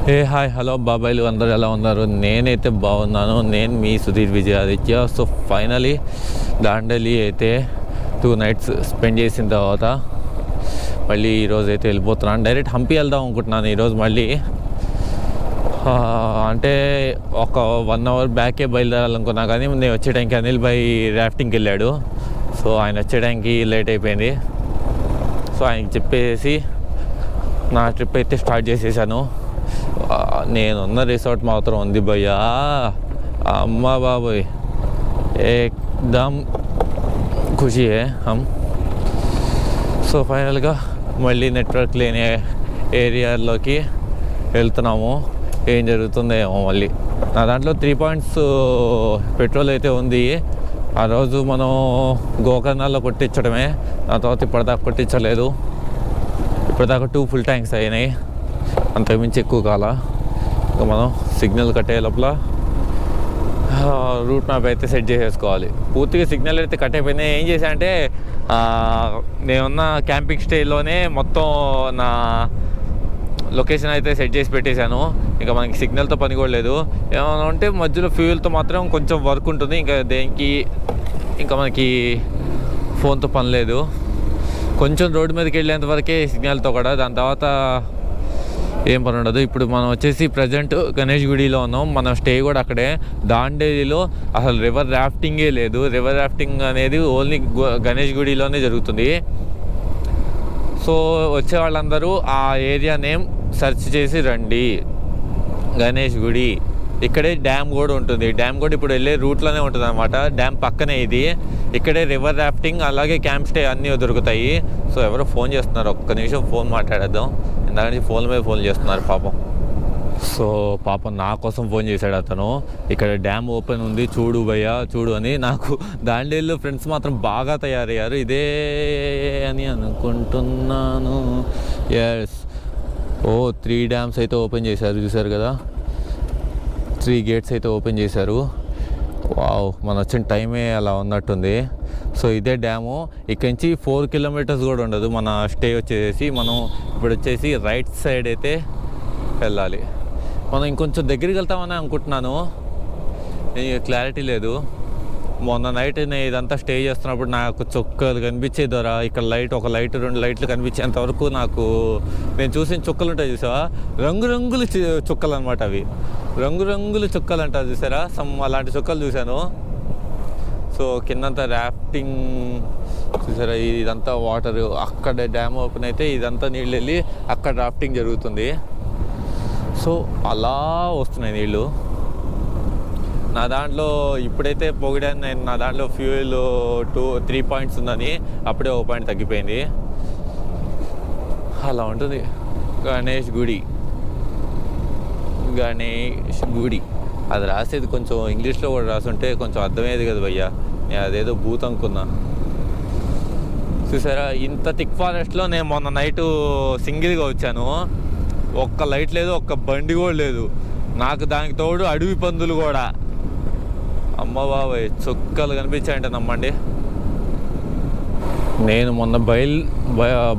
Hi hello బాబాయిలు అందరూ ఎలా ఉన్నారు? నేనైతే బాగున్నాను. నేను మీ సుధీర్ విజయాదిత్య. సో ఫైనలీ దాండేలి అయితే 2 nights స్పెండ్ చేసిన తర్వాత మళ్ళీ ఈరోజు అయితే వెళ్ళిపోతున్నాను. డైరెక్ట్ హంపి వెళ్దాం అనుకుంటున్నాను ఈరోజు మళ్ళీ. అంటే ఒక 1 hour బ్యాకే బయలుదేరాలనుకున్నా, కానీ నేను వచ్చే టైంకి అనిల్ భాయ్ రాఫ్టింగ్కి వెళ్ళాడు. సో ఆయన వచ్చే టైంకి లేట్ అయిపోయింది. సో ఆయనకి చెప్పేసి నా ట్రిప్ అయితే స్టార్ట్ చేసేసాను. నేనున్న రిసార్ట్ మాత్రం ఉంది భయ్యా, అమ్మ బాబోయ్, ఏకదమ్ ఖుషి హమ్. సో ఫైనల్గా మళ్ళీ నెట్వర్క్ లేని ఏరియాలోకి వెళ్తున్నాము. ఏం జరుగుతుందో ఏమో మళ్ళీ. నా దాంట్లో 3 points పెట్రోల్ అయితే ఉంది. ఆ రోజు మనం గోకర్ణాల్లో కొట్టించడమే, ఆ తర్వాత ఇప్పటిదాకా కొట్టించలేదు. ఇప్పటిదాకా 2 full tanks అయినాయి, అంతకుమించి ఎక్కువ కాల. ఇంకా మనం సిగ్నల్ కట్టే లోపల రూట్ మ్యాప్ అయితే సెట్ చేసేసుకోవాలి. పూర్తిగా సిగ్నల్ అయితే కట్ అయిపోయినాయి. ఏం చేశా అంటే నేనున్న క్యాంపింగ్ స్టేలోనే మొత్తం నా లొకేషన్ అయితే సెట్ చేసి పెట్టేశాను. ఇంకా మనకి సిగ్నల్తో పని కూడా లేదు. ఏమైనా ఉంటే మధ్యలో ఫ్యూయల్తో మాత్రం కొంచెం వర్క్ ఉంటుంది. ఇంకా దేనికి ఇంకా మనకి ఫోన్తో పని లేదు. కొంచెం రోడ్డు మీదకి వెళ్ళేంత వరకే సిగ్నల్తో కూడా, దాని తర్వాత ఏం పని ఉండదు. ఇప్పుడు మనం వచ్చేసి ప్రజెంట్ గణేష్ గుడిలో ఉన్నాం. మనం స్టే కూడా అక్కడే. దాండేలిలో అసలు రివర్ రాఫ్టింగే లేదు. రివర్ రాఫ్టింగ్ అనేది ఓన్లీ గణేష్ గుడిలోనే జరుగుతుంది. సో వచ్చే వాళ్ళందరూ ఆ ఏరియా నేమ్ సెర్చ్ చేసి రండి. గణేష్ గుడి ఇక్కడే డ్యామ్ కూడా ఉంటుంది. డ్యామ్ కూడా ఇప్పుడు వెళ్ళే రూట్లోనే ఉంటుంది అనమాట. డ్యామ్ పక్కనే ఇది. ఇక్కడే రివర్ రాఫ్టింగ్ అలాగే క్యాంప్ స్టే అన్నీ దొరుకుతాయి. సో ఎవరో ఫోన్ చేస్తున్నారు, ఒక్క నిమిషం ఫోన్ మాట్లాడేద్దాం. ఇందాక నుంచి ఫోన్ మీద ఫోన్ చేస్తున్నారు పాపం. సో పాపం నా కోసం ఫోన్ చేశాడు అతను. ఇక్కడ డ్యామ్ ఓపెన్ ఉంది చూడు భయ్యా చూడు అని. నాకు దాండేలిలో ఫ్రెండ్స్ మాత్రం బాగా తయారయ్యారు. ఇదే అని అనుకుంటున్నాను. ఎస్, 3 డ్యామ్స్ అయితే ఓపెన్ చేశారు, చూశారు కదా. 3 gates అయితే ఓపెన్ చేశారు. వావ్, మనం వచ్చిన టైమే అలా ఉన్నట్టుంది. సో ఇదే డ్యాము. ఇక్కడి నుంచి 4 kilometers కూడా ఉండదు మన స్టే వచ్చేసి. మనం ఇప్పుడు వచ్చేసి రైట్ సైడ్ అయితే వెళ్ళాలి. మనం ఇంకొంచెం దగ్గరికి వెళ్తామని అనుకుంటున్నాను, క్లారిటీ లేదు. మొన్న నైట్ నేను ఇదంతా స్టే చేస్తున్నప్పుడు నాకు చుక్కలు కనిపించేది ద్వారా. ఇక్కడ ఒక లైట్ 2 లైట్లు కనిపించేంతవరకు నాకు, నేను చూసిన చుక్కలు ఉంటాయి చూసావా, రంగురంగుల చుక్కలు అనమాట అవి. రంగురంగుల చుక్కలు అంటారు చూసారా, అలాంటి చుక్కలు చూశాను. సో కిందంతా రాఫ్టింగ్ చూసారా, ఇదంతా వాటర్. అక్కడ డ్యామ్ ఓపెన్ అయితే ఇదంతా నీళ్ళు వెళ్ళి అక్కడ రాఫ్టింగ్ జరుగుతుంది. సో అలా వస్తున్నాయి నీళ్ళు. నా దాంట్లో ఇప్పుడైతే పొగిడాను నేను. నా దాంట్లో ఫ్యూయల్ 3 points ఉందని, అప్పుడే 1 point తగ్గిపోయింది. అలా ఉంటుంది. గణేష్ గుడి అది రాసేది కొంచెం ఇంగ్లీష్లో కూడా రాసుంటే కొంచెం అర్థమయ్యేది కదా భయ్యా. నేను అదేదో భూత్ అనుకున్నా. చూసారా, ఇంత థిక్ ఫారెస్ట్లో నేను మొన్న నైటు సింగిల్గా వచ్చాను. ఒక్క లైట్ లేదు, ఒక్క బండి కూడా లేదు. నాకు దానికి తోడు అడవి పందులు కూడా. అమ్మ బాబాయ్, చుక్కలు కనిపించాయంటే నమ్మండి. నేను మొన్న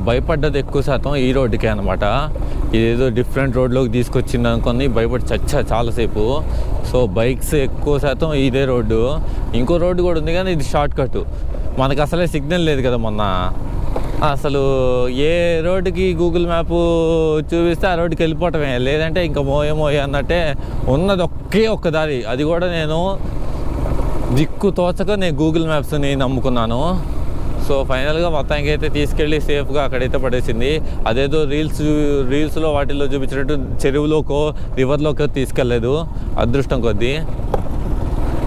భయపడ్డది ఎక్కువ శాతం ఈ రోడ్డుకే అనమాట. ఇదేదో డిఫరెంట్ రోడ్లోకి తీసుకొచ్చింది అనుకొని భయపడి చాలాసేపు. సో బైక్స్ ఎక్కువ శాతం ఇదే రోడ్డు. ఇంకో రోడ్డు కూడా ఉంది కానీ ఇది షార్ట్ కట్. మనకు అసలే సిగ్నల్ లేదు కదా మొన్న. అసలు ఏ రోడ్డుకి గూగుల్ మ్యాప్ చూపిస్తే ఆ రోడ్డుకి వెళ్ళిపోవటమే, లేదంటే ఇంకా మోయే అన్నట్టే ఉన్నది ఒక్క దారి. అది కూడా నేను దిక్కు తోచక నేను గూగుల్ మ్యాప్స్ని నమ్ముకున్నాను. సో ఫైనల్గా మొత్తానికి అయితే తీసుకెళ్ళి సేఫ్గా అక్కడైతే పడేసింది. అదేదో రీల్స్లో వాటిల్లో చూపించినట్టు చెరువులోకో రివర్లోకో తీసుకెళ్ళలేదు, అదృష్టం కొద్దీ.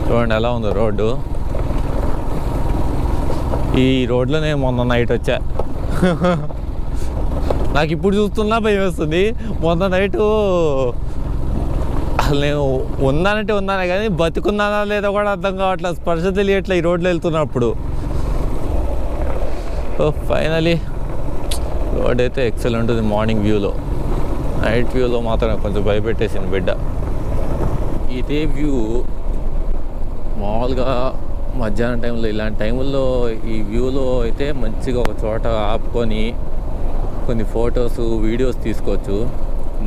చూడండి ఎలా ఉందో రోడ్డు. ఈ రోడ్లో నేను మొన్న నైట్ వచ్చా. నాకు ఇప్పుడు చూస్తున్నా భయం వేస్తుంది. మొన్న నైటు అసలు నేను ఉన్నానే కానీ బతుకున్నానా లేదో కూడా అర్థం కావట్లేదు, స్పర్శ తెలియట్లే ఈ రోడ్లో వెళ్తున్నప్పుడు. సో ఫైనలీ రోడ్ అయితే ఎక్సలెంట్ ఉంటుంది మార్నింగ్ వ్యూలో. నైట్ వ్యూలో మాత్రం కొంచెం భయపెట్టేసింది బిడ్డ. ఇదే వ్యూ మామూలుగా మధ్యాహ్నం టైంలో, ఇలాంటి టైంలో ఈ వ్యూలో అయితే మంచిగా ఒక చోట ఆపుకొని కొన్ని ఫొటోస్ వీడియోస్ తీసుకోవచ్చు.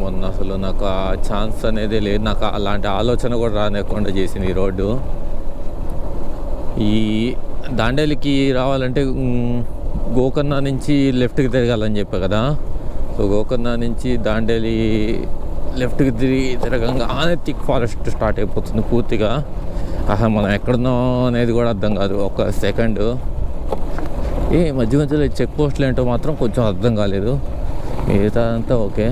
మొన్న అసలు నాకు ఆ ఛాన్స్ అనేది లేదు, నాకు అలాంటి ఆలోచన కూడా రానివ్వకుండా చేసింది ఈ రోడ్డు. ఈ దాండేలికి రావాలంటే గోకర్ణ నుంచి లెఫ్ట్కి తిరగాలని చెప్పా కదా. సో గోకర్ణ నుంచి దాండేలి లెఫ్ట్కి తిరగంగానే థిక్ ఫారెస్ట్ స్టార్ట్ అయిపోతుంది పూర్తిగా. అసలు మనం ఎక్కడున్నాం అనేది కూడా అర్థం కాదు ఒక సెకండ్. మధ్య మధ్యలో చెక్ పోస్టులు ఏంటో మాత్రం కొంచెం అర్థం కాలేదు, మిగతా అంతా ఓకే.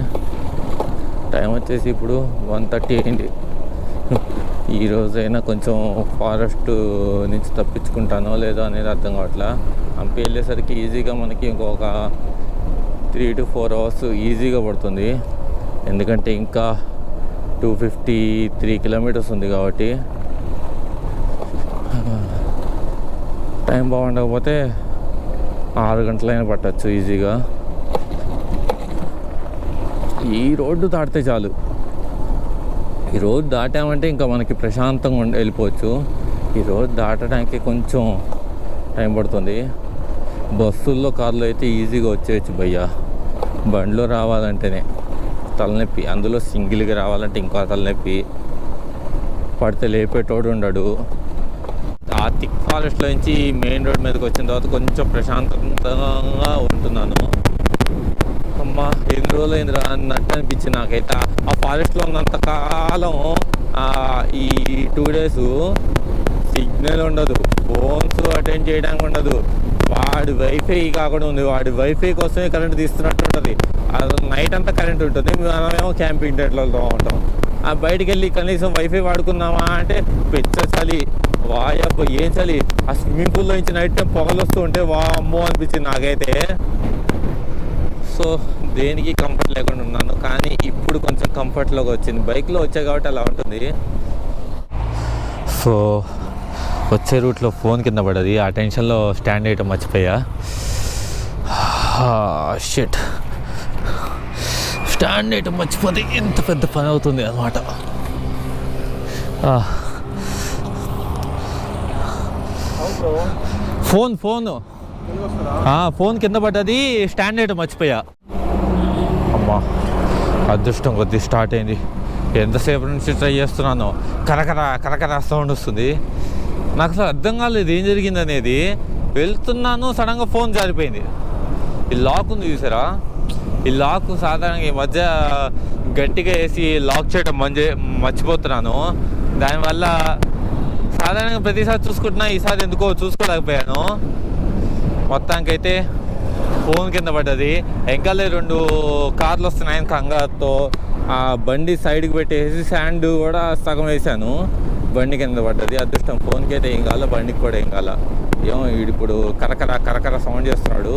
టైం వచ్చేసి ఇప్పుడు 1:30 అయింది. ఈరోజైనా కొంచెం ఫారెస్ట్ నుంచి తప్పించుకుంటానో లేదో అనేది అర్థం కావట్లా. హంపి వెళ్ళేసరికి ఈజీగా మనకి ఇంకొక 3 to 4 hours ఈజీగా పడుతుంది, ఎందుకంటే ఇంకా 253 kilometers ఉంది కాబట్టి. టైం బాగుండకపోతే 6 గంటలైనా పట్టచ్చు ఈజీగా. ఈ రోడ్డు దాటితే చాలు, ఈ రోడ్ దాటామంటే ఇంకా మనకి ప్రశాంతంగా వెళ్ళిపోవచ్చు. ఈ రోడ్ దాటడానికి కొంచెం టైం పడుతుంది. బస్సుల్లో కార్లో అయితే ఈజీగా వచ్చేయచ్చు భయ్యా. బండిలో రావాలంటేనే తలనొప్పి, అందులో సింగిల్గా రావాలంటే ఇంకా తలనొప్పి. పడితే లేపేటోడు ఉండడు. ఆ థిక్ ఫారెస్ట్లో నుంచి మెయిన్ రోడ్ మీదకి వచ్చిన తర్వాత కొంచెం ప్రశాంతంగా ఉంటున్నాను. అమ్మా ఎన్ని రోజులు అయిందిరా అన్నట్టు అనిపించింది నాకైతే. ఆ ఫారెస్ట్లో ఉన్నంత కాలం ఈ 2 days సిగ్నల్ ఉండదు, ఫోన్స్ అటెండ్ చేయడానికి ఉండదు. వాడి వైఫై కాకుండా ఉంది, వాడి వైఫై కోసమే కరెంట్ తీస్తున్నట్టు ఉంటుంది. నైట్ అంతా కరెంట్ ఉంటుంది, మనమేమో క్యాంపింగ్ టెంట్లలో ఉంటాం. బయటికి వెళ్ళి కనీసం వైఫై వాడుకుందామా అంటే పెద్ద చలి, వాయబ్బ ఏం చలి. ఆ స్విమ్మింగ్ పూల్లో నుంచి నైట్ టైం పొగలు వస్తూ ఉంటే వామ్మో అనిపించింది నాకైతే. సో దేనికి కంఫర్ట్ లేకుండా ఉన్నాను, కానీ ఇప్పుడు కొంచెం కంఫర్ట్లోకి వచ్చింది. బైక్లో వచ్చాయి కాబట్టి అలా ఉంటుంది. సో వచ్చే రూట్లో ఫోన్ కింద పడది, ఆ టెన్షన్లో స్టాండ్ వేయటం మర్చిపోయా. షిట్, స్టాండ్ వేయటం మర్చిపోతే ఎంత పెద్ద పని అవుతుంది అన్నమాట. ఫోన్ కింద పడ్డది, స్టాండ్ వేయటం మర్చిపోయా. అమ్మా అదృష్టం కొద్ది స్టార్ట్ అయింది. ఎంతసేపు నుంచి ట్రై చేస్తున్నాను, కరకర సౌండ్ వస్తుంది. నాకు అసలు అర్థం కాలేదు ఏం జరిగింది అనేది. వెళ్తున్నాను, సడన్గా ఫోన్ జారిపోయింది. ఈ లాక్ ఉంది చూసారా, ఈ లాక్ సాధారణంగా ఈ మధ్య గట్టిగా వేసి లాక్ చేయడం మర్చిపోతున్నాను. దానివల్ల సాధారణంగా ప్రతిసారి చూసుకుంటున్నా, ఈసారి ఎందుకో చూసుకోలేకపోయాను. మొత్తానికైతే ఫోన్ కింద పడ్డది. ఎంకాలే 2 కార్లు వస్తున్నాయని కంగారుతో ఆ బండి సైడ్కి పెట్టేసి శాండ్ కూడా సగం వేసాను, బండి కింద పడ్డది. అదృష్టం ఫోన్కి అయితే ఏం కాల, బండికి కూడా ఏం కాల. ఏమో వీడిప్పుడు కరకర సౌండ్ చేస్తున్నాడు,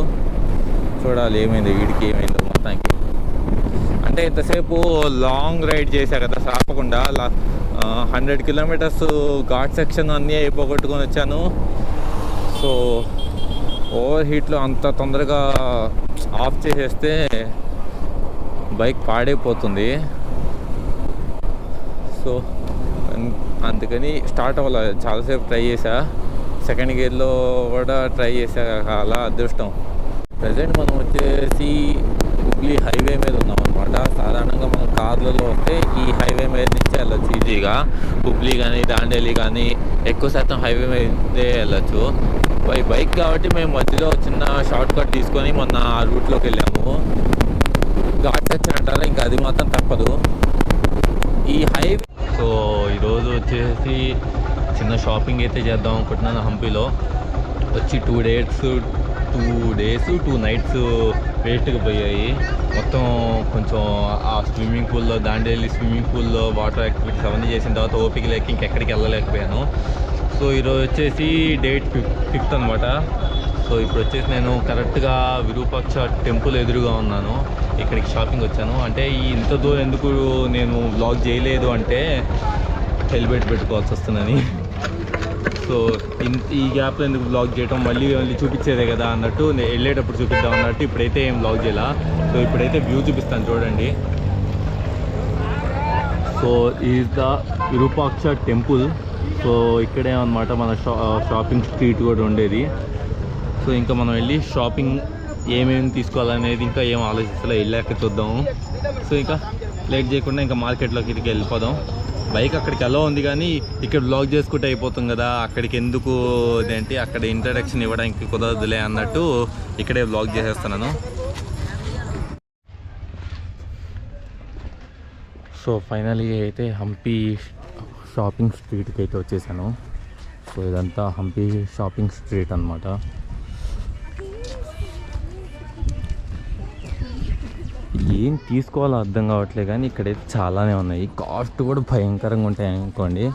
చూడాలి ఏమైందో వీడికి ఏమైందో మొత్తానికి. అంటే ఇంతసేపు లాంగ్ రైడ్ చేశా కదా ఆపకుండా, 100 kilometers ఘాట్ సెక్షన్ అన్నీ అయిపోగొట్టుకొని వచ్చాను. సో ఓవర్ హీట్లో అంత తొందరగా ఆఫ్ చేసేస్తే బైక్ పాడైపోతుంది. సో అందుకని స్టార్ట్ అవ్వాలి, చాలాసేపు ట్రై చేశా. సెకండ్ గేర్లో కూడా ట్రై చేశా, అలా అదృష్టం. ప్రజెంట్ మనం వచ్చేసి హుబ్లీ హైవే మీద ఉన్నాం అనమాట. సాధారణంగా మనం కార్లలో వస్తే ఈ హైవే మీద నుంచే వెళ్ళచ్చు ఈజీగా. హుబ్లీ కానీ దాండేలి కానీ ఎక్కువ శాతం హైవే మీదే వెళ్ళచ్చు. బైక్ కాబట్టి మేము మధ్యలో చిన్న షార్ట్ కట్ తీసుకొని మొన్న ఆ రూట్లోకి వెళ్ళాము. ఘాట్ సెక్షన్ అంటారా, ఇంకా అది మాత్రం తప్పదు ఈ హైవే. సో ఈరోజు వచ్చేసి చిన్న షాపింగ్ అయితే చేద్దాం అనుకుంటున్నాను. హంపీలో వచ్చి 2 days 2 nights వేస్ట్గా పోయాయి. మొత్తం కొంచెం ఆ స్విమ్మింగ్ పూల్లో, దాండేలి స్విమ్మింగ్ పూల్లో వాటర్ యాక్టివిటీస్ అవన్నీ చేసిన తర్వాత ఓపిక లేక ఇంకెక్కడికి వెళ్ళలేకపోయాను. సో ఈరోజు వచ్చేసి డేట్ 5th అనమాట. సో ఇప్పుడు వచ్చేసి నేను కరెక్ట్గా విరూపాక్ష టెంపుల్ ఎదురుగా ఉన్నాను. ఇక్కడికి షాపింగ్ వచ్చాను. అంటే ఇంత దూరం ఎందుకు నేను వ్లాగ్ చేయలేదు అంటే హెల్మెట్ పెట్టుకోవాల్సి వస్తుందని. సో ఈ గ్యాప్లో ఎందుకు వ్లాగ్ చేయటం, మళ్ళీ చూపించేదే కదా అన్నట్టు వెళ్ళేటప్పుడు చూపిద్దాం అన్నట్టు ఇప్పుడైతే ఏం వ్లాగ్ చేయాల. సో ఇప్పుడైతే వ్యూ చూపిస్తాను చూడండి. So is the Virupaksha temple. So ఇక్కడే అన్నమాట మన షాపింగ్ స్ట్రీట్ కూడా ఉండేది. సో ఇంకా మనం వెళ్ళి షాపింగ్ ఏమేమి తీసుకోవాలనేది ఇంకా ఏం ఆలోచిస్తలే, వెళ్ళాక చూద్దాము. సో ఇంకా లేట్ చేయకుండా ఇంకా మార్కెట్లోకి ఇది వెళ్ళిపోదాం. బైక్ అక్కడికి ఎలా ఉంది కానీ ఇక్కడ బ్లాగ్ చేసుకుంటే అయిపోతుంది కదా, అక్కడికి ఎందుకు ఇదేంటి అక్కడ ఇంట్రడక్షన్ ఇవ్వడానికి కుదరదులే అన్నట్టు ఇక్కడే బ్లాగ్ చేసేస్తున్నాను. సో ఫైనలీ అయితే హంపి షాపింగ్ స్ట్రీట్కి అయితే వచ్చేసాను. సో ఇదంతా హంపి షాపింగ్ స్ట్రీట్ అన్నమాట. ఏం తీసుకోవాలో అర్థం కావట్లేదు కానీ ఇక్కడైతే చాలానే ఉన్నాయి. కాస్ట్ కూడా భయంకరంగా ఉంటాయి అనుకోండి.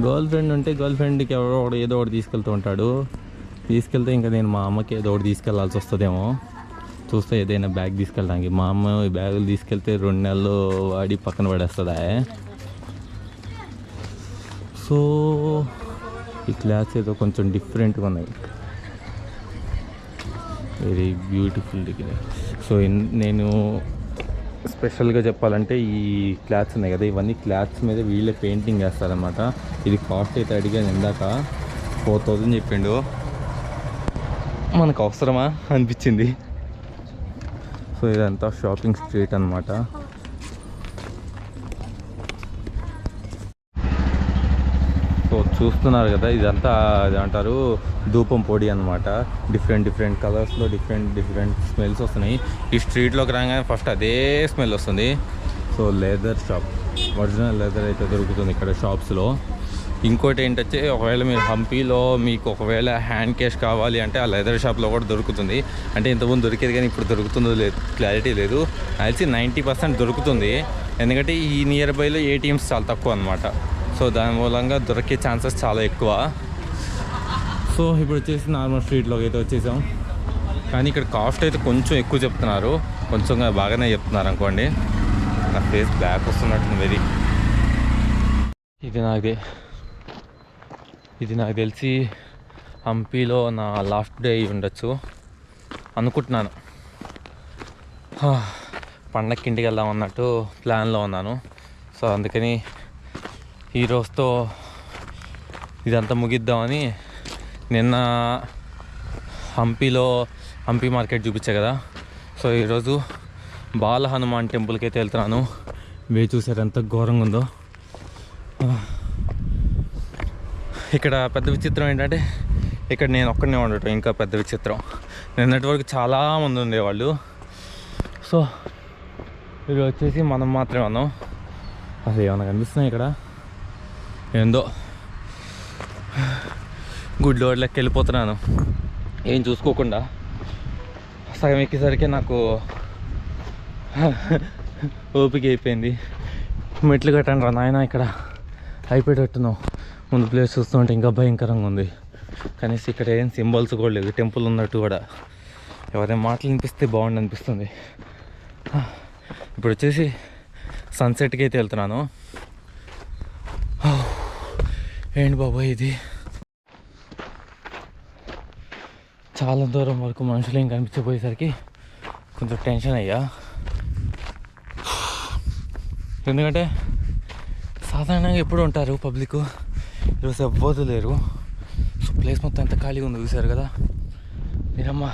గర్ల్ ఫ్రెండ్ ఉంటే గర్ల్ ఫ్రెండ్కి ఎవరో ఏదో ఒకటి తీసుకెళ్తూ ఉంటాడు. తీసుకెళ్తే ఇంకా నేను మా అమ్మకి ఏదో ఒకటి తీసుకెళ్లాల్సి వస్తుందేమో చూస్తే, ఏదైనా బ్యాగ్ తీసుకెళ్ళడానికి. మా అమ్మ ఈ బ్యాగులు తీసుకెళ్తే 2 నెలలు వాడి పక్కన పడేస్తుందా. సో ఈ క్లాత్స్ ఏదో కొంచెం డిఫరెంట్గా ఉన్నాయి, వెరీ బ్యూటిఫుల్ డిగ్రీ. సో నేను స్పెషల్గా చెప్పాలంటే ఈ క్లాత్స్ ఉన్నాయి కదా, ఇవన్నీ క్లాత్స్ మీద వీళ్ళే పెయింటింగ్ వేస్తారనమాట. ఇది కాస్ట్ అయితే అడిగాను ఇందాక 4000 చెప్పిండు. మనకు అవసరమా అనిపించింది. సో ఇదంతా షాపింగ్ స్ట్రీట్ అనమాట. సో చూస్తున్నారు కదా, ఇదంతా అంటారు ధూపం పొడి అనమాట. డిఫరెంట్ కలర్స్లో డిఫరెంట్ స్మెల్స్ వస్తున్నాయి. ఈ స్ట్రీట్లోకి రాగానే ఫస్ట్ అదే స్మెల్ వస్తుంది. So leather shop, original leather అయితే దొరుకుతుంది ఇక్కడ షాప్స్లో. ఇంకోటి ఏంటంటే ఒకవేళ మీరు హంపీలో మీకు ఒకవేళ హ్యాండ్ క్యాష్ కావాలి అంటే ఆ లెదర్ షాప్లో కూడా దొరుకుతుంది. అంటే ఇంతకుముందు దొరికేది కానీ ఇప్పుడు దొరుకుతుందో లేదు క్లారిటీ లేదు. అయితే 90% దొరుకుతుంది, ఎందుకంటే ఈ నియర్ బైలో ATMs చాలా తక్కువ అనమాట. సో దాని మూలంగా దొరికే ఛాన్సెస్ చాలా ఎక్కువ. సో ఇప్పుడు వచ్చేసి నార్మల్ స్ట్రీట్లోకి అయితే వచ్చేసాం. కానీ ఇక్కడ కాస్ట్ అయితే కొంచెం ఎక్కువ చెప్తున్నారు, కొంచెం బాగానే చెప్తున్నారు అనుకోండి. నా ఫేస్ బ్యాక్ వస్తున్నట్టుంది వెరీ. ఇది నాకు తెలిసి హంపీలో నా లాస్ట్ డే అయి ఉండొచ్చు అనుకుంటున్నాను. పండక్కి ఇంటికి వెళ్దాం అన్నట్టు ప్లాన్లో ఉన్నాను. సో అందుకని ఈ రోజుతో ఇదంతా ముగిద్దామని నిన్న హంపి మార్కెట్ చూపించా కదా. సో ఈరోజు బాల హనుమాన్ టెంపుల్కి అయితే వెళ్తున్నాను. వే చూసారు ఎంత ఘోరంగా ఉందో. ఇక్కడ పెద్ద విచిత్రం ఏంటంటే ఇక్కడ నేను ఒక్కడనే ఉండటం ఇంకా పెద్ద విచిత్రం. నిన్నటి వరకు చాలామంది ఉండేవాళ్ళు. సో ఇది వచ్చేసి మనం మాత్రమే ఉన్నాం. అసలు ఏమైనా కనిపిస్తున్నాయి ఇక్కడ? ఏందో గుడ్లోడ్ లెక్క వెళ్ళిపోతున్నాను ఏం చూసుకోకుండా. సగం ఎక్కేసరికి నాకు ఓపిక అయిపోయింది. మెట్లు కట్టండి రా నాయన, ఇక్కడ అయిపోయేటట్టున్నావు. ముందు ప్లేస్ చూస్తుంటే ఇంకా భయంకరంగా ఉంది. కనీసం ఇక్కడ ఏం సింబల్స్ కూడా లేదు, టెంపుల్ ఉన్నట్టు కూడా. ఎవరైనా మాటలు వినిపిస్తే బాగుండు అనిపిస్తుంది. ఇప్పుడు వచ్చేసి సన్సెట్కి అయితే వెళ్తున్నాను. ఏంటి బాబాయ్ ఇది, చాలా దూరం వరకు మనుషులు ఏం కనిపించబోయేసరికి కొంచెం టెన్షన్ అయ్యా. ఎందుకంటే సాధారణంగా ఎప్పుడు ఉంటారు పబ్లిక్, ఈరోజు ఎవ్వరు లేరు. సో ప్లేస్ మొత్తం ఎంత ఖాళీగా ఉంది చూసారు కదా మీరమ్మ.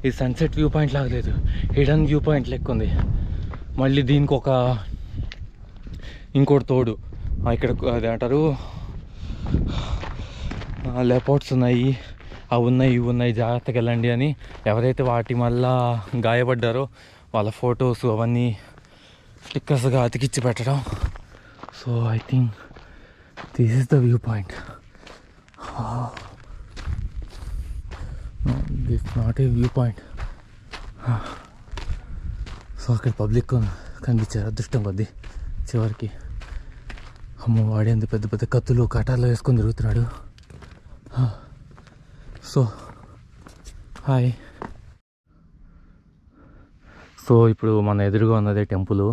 ఇది సన్సెట్ వ్యూ పాయింట్ లాగలేదు, హిడెన్ వ్యూ పాయింట్ లెక్క ఉంది. మళ్ళీ దీనికి ఇంకోటి తోడు ఇక్కడ అది అంటారు లేపౌట్స్ ఉన్నాయి, అవి ఉన్నాయి ఇవి ఉన్నాయి జాగ్రత్తగా వెళ్ళండి అని. ఎవరైతే వాటి వల్ల గాయపడ్డారో వాళ్ళ ఫొటోస్ అవన్నీ స్టిక్కర్స్గా అతికిచ్చి పెట్టడం. So I think this is the view point. This not a view point. So అక్కడ పబ్లిక్ కనిపించారు అదృష్టం కొద్దీ చివరికి. అమ్మ వాడేందుకు పెద్ద పెద్ద కత్తులు కటార్లు వేసుకొని తిరుగుతున్నాడు. So hi. సో ఇప్పుడు మన ఎదురుగా ఉన్నదే టెంపుల్.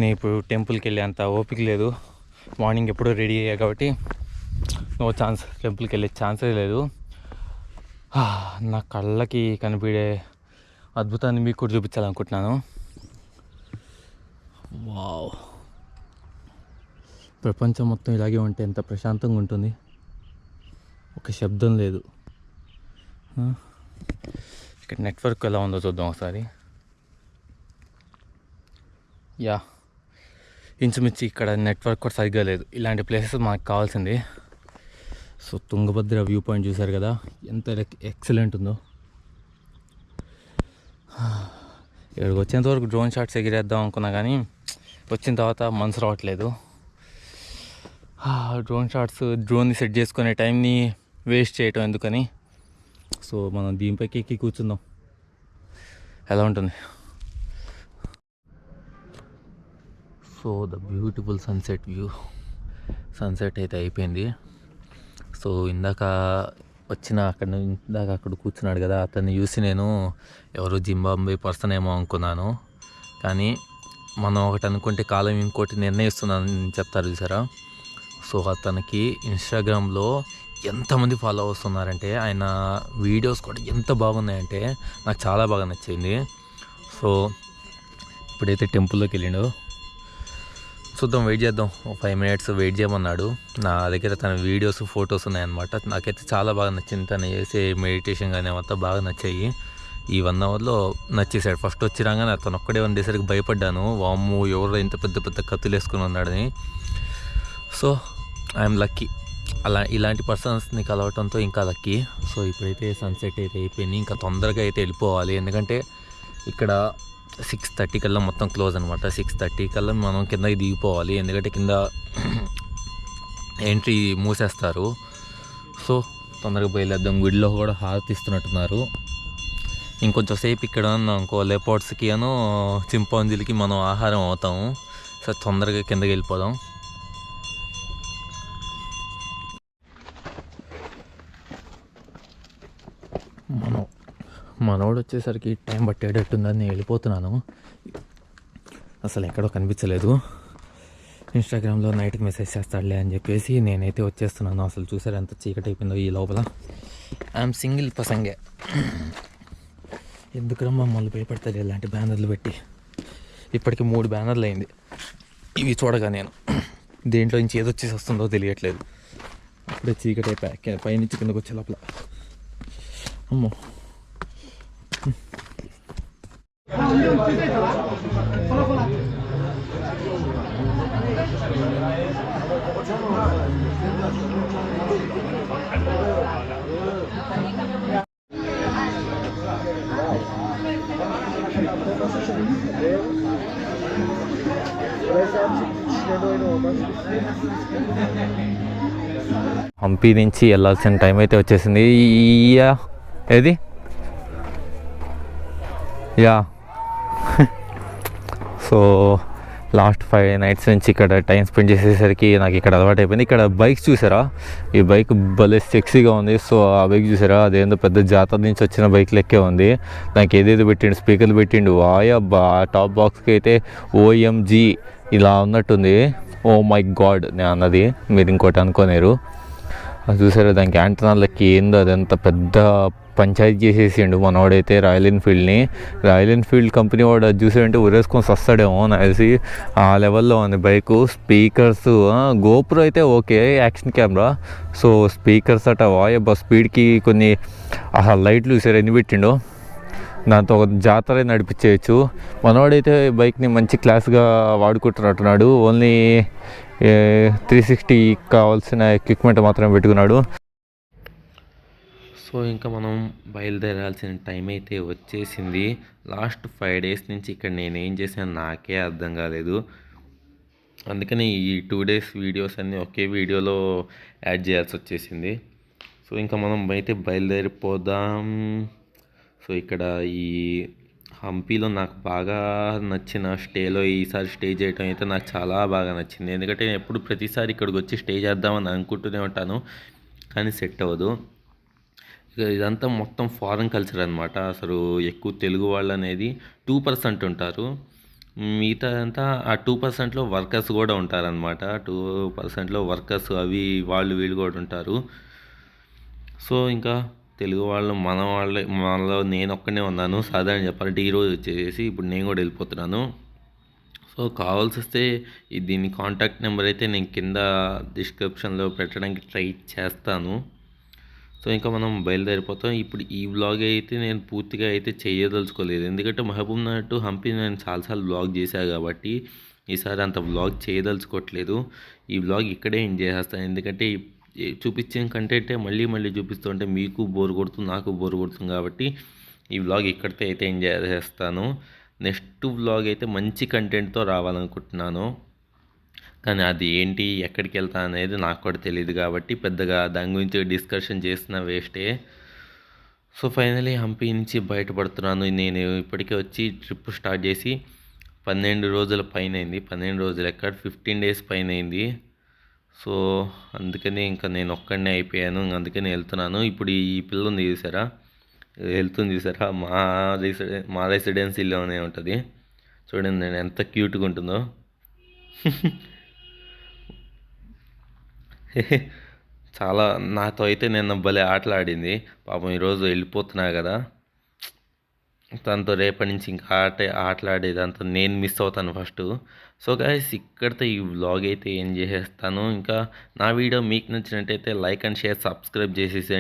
నేను ఇప్పుడు టెంపుల్కి వెళ్ళే అంత ఓపిక లేదు. మార్నింగ్ ఎప్పుడో రెడీ అయ్యా కాబట్టి నో ఛాన్స్, టెంపుల్కి వెళ్ళే ఛాన్సే లేదు. నా కళ్ళకి కనిపించే అద్భుతాన్ని మీకు కూడా చూపించాలనుకుంటున్నాను. వావ్, ప్రపంచం మొత్తం ఇలాగే ఉంటే ఎంత ప్రశాంతంగా ఉంటుంది. ఒక శబ్దం లేదు. ఇక్కడ నెట్వర్క్ ఎలా ఉందో చూద్దాం ఒకసారి. యా ఇంచుమించు ఇక్కడ నెట్వర్క్ కూడా సరిగ్గా లేదు. ఇలాంటి ప్లేసెస్ మాకు కావాల్సింది. సో తుంగభద్ర వ్యూ పాయింట్ చూసారు కదా, ఎంత ఎక్సలెంట్ ఉందో. ఇక్కడికి వచ్చేంత వరకు డ్రోన్ షాట్స్ ఎగిరేద్దాం అనుకున్నా కానీ వచ్చిన తర్వాత మనసు రావట్లేదు. డ్రోన్ని సెట్ చేసుకునే టైంని వేస్ట్ చేయటం ఎందుకని. సో మనం దీనిపైకి ఎక్కి కూర్చుందాం, ఎలా ఉంటుంది. So the beautiful sunset view. Sunset అయితే అయిపోయింది. సో ఇందాక అక్కడ కూర్చున్నాడు కదా, అతన్ని చూసి నేను ఎవరు జింబాబ్వే పర్సన్ ఏమో అనుకున్నాను. కానీ మనం ఒకటి అనుకుంటే కాలం ఇంకోటి నిర్ణయిస్తున్నానని చెప్తారు చూసారా. సో అతనికి ఇన్స్టాగ్రామ్లో ఎంతమంది ఫాలోవర్స్ ఉన్నారంటే, ఆయన వీడియోస్ కూడా ఎంత బాగున్నాయంటే నాకు చాలా బాగా నచ్చింది. సో ఇప్పుడైతే టెంపుల్లోకి వెళ్ళిండు, చూద్దాం, వెయిట్ చేద్దాం. 5 minutes వెయిట్ చేయమన్నాడు. నా దగ్గర తన వీడియోస్ ఫొటోస్ ఉన్నాయన్నమాట. నాకైతే చాలా బాగా నచ్చింది. తను చేసే మెడిటేషన్ కానీ అంతా బాగా నచ్చాయి. ఈ 1 hourలో నచ్చేసాడు. ఫస్ట్ వచ్చి రాగానే అతను ఒక్కడే ఉండేసరికి భయపడ్డాను, వామ్ము ఎవరో ఇంత పెద్ద పెద్ద కత్తులు వేసుకుని ఉన్నాడని. సో ఐఎమ్ లక్కీ, ఇలాంటి పర్సన్స్ని కలవటంతో ఇంకా లక్కీ. సో ఇప్పుడైతే సన్సెట్ అయితే అయిపోయింది, ఇంకా తొందరగా అయితే వెళ్ళిపోవాలి. ఎందుకంటే ఇక్కడ 6:30 కల్లా మొత్తం క్లోజ్ అనమాట. 6:30 కల్లా మనం కిందకి దిగిపోవాలి, ఎందుకంటే కింద ఎంట్రీ మూసేస్తారు. సో తొందరగా బయలుదేద్దాం. గుడిలో కూడా హారతి ఇస్తున్నట్టున్నారు. ఇంకొంచెం సేపు ఇక్కడ ఇంకో లెపర్డ్స్కి చింపాంజీలకి మనం ఆహారం అవుతాము. సో తొందరగా కిందకి వెళ్ళిపోదాం. మనోడు వచ్చేసరికి టైం పట్టేటట్టుందని నేను వెళ్ళిపోతున్నాను. అసలు ఎక్కడో కనిపించలేదు. ఇన్స్టాగ్రామ్లో నైట్కి మెసేజ్ చేస్తాడులే అని చెప్పేసి నేనైతే వచ్చేస్తున్నాను. అసలు చూసారు ఎంత చీకటి అయిపోయిందో ఈ లోపల. ఐఎమ్ సింగిల్ పసంగే. ఎందుకమ్మా మళ్ళీ భయపడతారు ఇలాంటి బ్యానర్లు పెట్టి. ఇప్పటికి 3 బ్యానర్లు అయింది ఇవి చూడగా. నేను దేంట్లో నుంచి ఏదొచ్చేసి వస్తుందో తెలియట్లేదు. అప్పుడే చీకటి అయిపోయా, పైనుంచి కిందకు వచ్చే లోపల. అమ్మో, హంపి నుంచి వెళ్ళాల్సిన టైం అయితే వచ్చేసింది. ఏది యా సో లాస్ట్ 5 nights నుంచి ఇక్కడ టైం స్పెండ్ చేసేసరికి నాకు ఇక్కడ అలవాటు అయిపోయింది. ఇక్కడ బైక్స్ చూసారా, ఈ బైక్ భలే సెక్సీగా ఉంది. సో ఆ బైక్ చూసారా, అదేందో పెద్ద జాతర నుంచి వచ్చిన బైక్ లెక్కే ఉంది. నాకు ఏదేదో పెట్టిండు, స్పీకర్లు పెట్టిండు. అబ్బా, టాప్ బాక్స్కి అయితే OMG ఇలా ఉన్నట్టుంది. ఓ మై గాడ్ నేను అన్నది, మీరు ఇంకోటి అనుకోలేరు. అది చూసారా, దానికి యాంటనాలకి ఏందో అదంత పెద్ద పంచాయతీ చేసేసిండు మనవాడైతే. రాయల్ ఎన్ఫీల్డ్ కంపెనీ వాడు అది చూసాడంటే ఉరేసుకొని వస్తాడేమో నాకు తెలిసి. ఆ లెవెల్లో ఉంది బైకు. స్పీకర్స్, గోప్రో అయితే okay, action camera. So speakers అట వాయబ్బా, స్పీడ్కి కొన్ని లైట్లు చూసారు ఎన్ని పెట్టిండో. దాంతో ఒక జాతర నడిపించేయచ్చు. మనవాడైతే బైక్ని మంచి క్లాస్గా వాడుకుంటున్నట్టున్నాడు. ఓన్లీ 360 కావాల్సిన ఎక్విప్మెంట్ మాత్రం పెట్టుకున్నాడు. సో ఇంకా మనం బయలుదేరాల్సిన టైం అయితే వచ్చేసింది. లాస్ట్ 5 days నుంచి ఇక్కడ నేనేం చేశాను నాకే అర్థం కాలేదు. అందుకని ఈ 2 days వీడియోస్ అన్నీ ఒకే వీడియోలో యాడ్ చేయాల్సి వచ్చేసింది. సో ఇంకా మనం అయితే బయలుదేరిపోదాం. సో ఇక్కడ ఈ హంపీలో నాకు బాగా నచ్చిన స్టేలో ఈసారి స్టే చేయడం అయితే నాకు చాలా బాగా నచ్చింది. ఎందుకంటే నేను ఎప్పుడు ప్రతిసారి ఇక్కడికి వచ్చి స్టే చేద్దామని అనుకుంటూనే ఉంటాను, కానీ సెట్ అవ్వదు. ఇదంతా మొత్తం ఫారెన్ కల్చర్ అనమాట. అసలు ఎక్కువ తెలుగు వాళ్ళు అనేది 2% ఉంటారు. మిగతా అంతా ఆ 2%లో వర్కర్స్ కూడా ఉంటారనమాట. 2%లో వర్కర్స్ అవి వీళ్ళు కూడా ఉంటారు. సో ఇంకా తెలుగు వాళ్ళు మనలో నేను ఒక్కనే ఉన్నాను. సాధారణ చెప్పాలంటే ఈరోజు వచ్చేసి ఇప్పుడు నేను కూడా వెళ్ళిపోతున్నాను. సో కావాల్సి వస్తే దీని కాంటాక్ట్ నెంబర్ అయితే నేను కింద డిస్క్రిప్షన్లో పెట్టడానికి ట్రై చేస్తాను. సో ఇంకా మనం బయలుదేరిపోతాం. ఇప్పుడు ఈ వ్లాగ్ అయితే నేను పూర్తిగా అయితే చేయదలుచుకోలేదు, ఎందుకంటే మహబూబ్ నగర్ టు హంపి నేను చాలాసార్లు వ్లాగ్ చేశాను కాబట్టి. ఈసారి అంత వ్లాగ్ చేయదలుచుకోవట్లేదు. ఈ వ్లాగ్ ఇక్కడే ఎండ్ చేసేస్తాను. ఎందుకంటే చూపించిన కంటెంటే మళ్ళీ మళ్ళీ చూపిస్తుంటే మీకు బోర్ కొడుతుంది, నాకు బోర్ కొడుతుంది. కాబట్టి ఈ వ్లాగ్ ఇక్కడితో అయితే ఎంజాయ్ చేస్తాను. నెక్స్ట్ వ్లాగ్ అయితే మంచి కంటెంట్తో రావాలనుకుంటున్నాను. కానీ అది ఏంటి, ఎక్కడికి వెళ్తా అనేది నాకు కూడా తెలియదు. కాబట్టి పెద్దగా దాని గురించి డిస్కషన్ చేసిన వేస్టే. సో ఫైనలీ హంపి నుంచి బయటపడుతున్నాను. నేను ఇప్పటికే వచ్చి ట్రిప్ స్టార్ట్ చేసి 12 రోజుల పైన అయింది. 12 రోజులు ఎక్కడ 15 డేస్ పైన అయింది. సో అందుకని ఇంకా నేను ఒక్కడనే అయిపోయాను. అందుకని వెళ్తున్నాను. ఇప్పుడు ఈ పిల్ల ఉంది చూసారా, వెళ్తుంది చూసారా, మా రెసిడెన్సీలోనే ఉంటుంది. చూడండి నేను ఎంత క్యూట్గా ఉంటుందో. చాలా నాతో అయితే నిన్న భలే ఆటలాడింది. పాపం ఈరోజు వెళ్ళిపోతున్నా కదా, తనతో రేపటి నుంచి ఇంకా ఆటలాడేదంతా నేను మిస్ అవుతాను ఫస్ట్. సో గైస్ ఇక్కడితో ఈ వ్లాగ్ అయితే ఏం చేసేస్తాను. ఇంకా నా వీడియో మీకు నచ్చినట్టయితే లైక్ అండ్ షేర్, సబ్స్క్రైబ్ చేసేసేయండి.